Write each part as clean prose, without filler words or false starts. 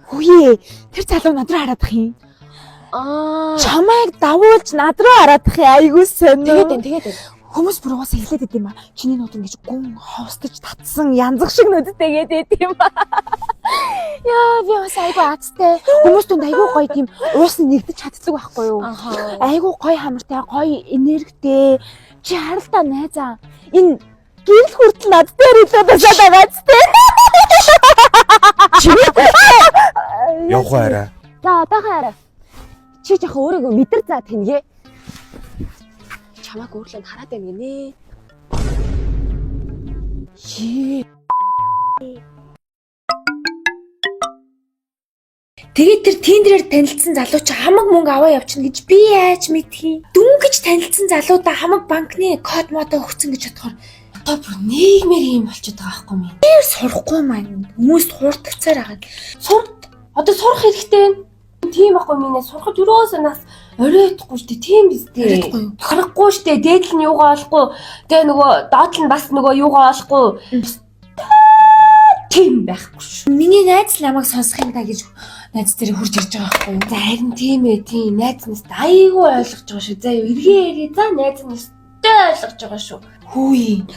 Хүүе, тэр залуу над руу хараадах юм. Чамайг давуулж над руу хараадах юм. Айгуу сонио. Тэгээд хүмүүс бүр уусаа хэлээд идэм ба. Чиний нууд ингэж гүн ховстож татсан янзах шиг нүдтэйгээд идэм ба. Яа, би бас айгуу азтай. Хүмүүс түнд айгуу гоё тийм уус нэгдэж чаддаг байхгүй юу? Айгуу гоё хамартай, гоё энергитэй. Чи харалтаа найзаа. Энэ гэрэл хүртэл над дээр илээд басаад байгаа ч тийм. Явах арай. За одоохоо арай. Чи жоохон өөрийгөө мэдэр заа тэнгээ. Чамайг өөрлөнд хараад байна гинэ. Тэгээд тэр тендерээр танилцсан залуу чи хамаг мөнгө аваа явчихна гэж би яаж мэдхий? Дүнгэж танилцсан залуудаа хамаг банкны код модоо өгсөн гэж бодохоор одоо бүр нийгмээр юм болчиход байгаа байхгүй юм. Тэр сурахгүй маань хүмүүст хуурдагцаар байгаа. Одоо сурах хэрэгтэй. Тийм байхгүй минь сурахад юроосоо нас оройтхгүй штэ тийм биз дээ. Харахгүй штэ дээдл нь юугаа олохгүй. Тэгээ нөгөө доод нь бас нөгөө юугаа олохгүй. Тийм байхгүй ш. Миний найз л намайг сонсох юм да гэж найз дээр хурж ирж байгаа байхгүй юу? За харин тийм ээ тийм найз нь айгүй ойлгож байгаа шүү. За эргээ за найз нь ойлгож байгаа шүү. Хөөе.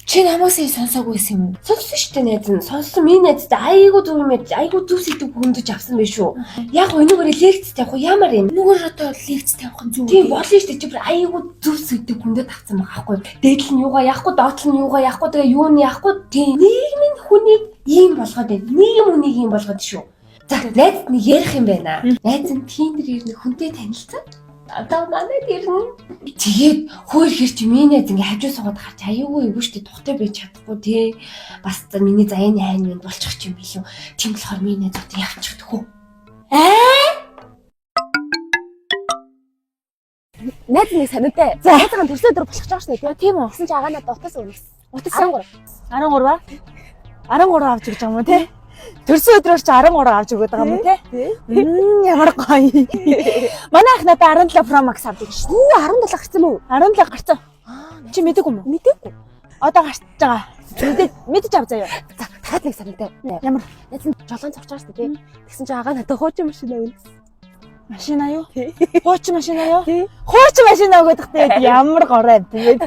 Чи намайг сая сонсоогүй байсан юм уу? Сонссон шүү дээ найз нь. Сонссон миний найз айгүй зүг юм айгүй зүг сэдв хөндөж авсан байх шүү. Яг өнөөгөр лекц тавих уу ямар юм? Өнөөгөр одоо лекц тавих нь зүг. Тийм болно шүү дээ. Чи бүр айгүй зүг сэдв хөндөд авсан байгаа байхгүй. Дээдл нь юугаа яахгүй, доотлол нь юугаа яахгүй, тэгээ юу нь яахгүй. Тийм нийгмийн хүнийг ийм болгоод байна. Нийгэм хүнийг ийм болгоод шүү. За найз нь ярих юм байна. Найз нь тиндер ирнэ хүнтэй танилцсан. Одоо манайд ирнэ. Тэгээд хөөхөр чи миний найз ингээ хажуу суугаад гарч аюугүй эвгүй штэ тухтай байж чадахгүй тий. Бас миний заяаны хайн минь болчих юм билүү. Тийм болохоор миний найз одоо явчих төхөө. Найз нэг санаатай. За найзгаа төрсөө дөр болох ч байгаа штэ тий. Тийм үү. Гэсэн чи агаа надад утас өгнөс. Утас 13 ба? 13 авч өгч байгаа юм уу тий? Төрсөн өдрөөр чи 13 авч өгöd байгаа юм тий? Ямар гоё. Манай ах надад 17 Pro Max авч өгч шүү. 17 гарсан уу? 17 гарсан. Чи мэдээгүй юм уу? Мэдээгүй. Одоо гарч байгаа. Мэдэж ав заяа. За дахиад нэг санаатай. Ямар найз нь жолоон цогч байгаа штэ тий. Тэгсэн чи агаа надад хуучин машин өгнөс. Машина юу? Хуучин машина юу? Хуучин машина өгöd тахтай ямар горой юм тий.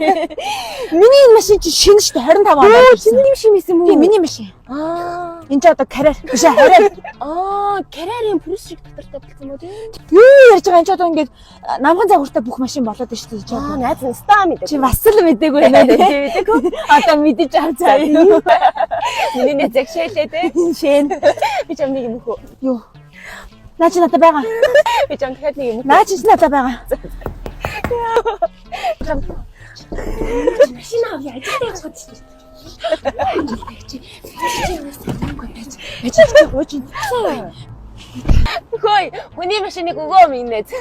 Миний энэ машин чи шинэ шүү дээ 25 оноо. Чиний машин байсан мүү? Тийм миний машин. Энд ч одоо карьер биш хараа. Карьерийн плюс шиг дотортой болсон мó тий. Юу ярьж байгаа энэ ч одоо ингээд намхан загвартай бүх машин болоод байна шүү дээ. Найз нь ста мэдээ. Чи бас л мэдээгүй байна тий. Одоо мэдэж авцаа. Миний найз агшээлээ тий. Шин. Би ч юм нэг юм хөө. Юу? Наа чи надад байгаа. Би ч юм дахиад нэг юм. Наа чи надад байгаа. Машин авъя. Ажил явах гэж байна. Хөөе, хүний машиныг өгөө минь найз.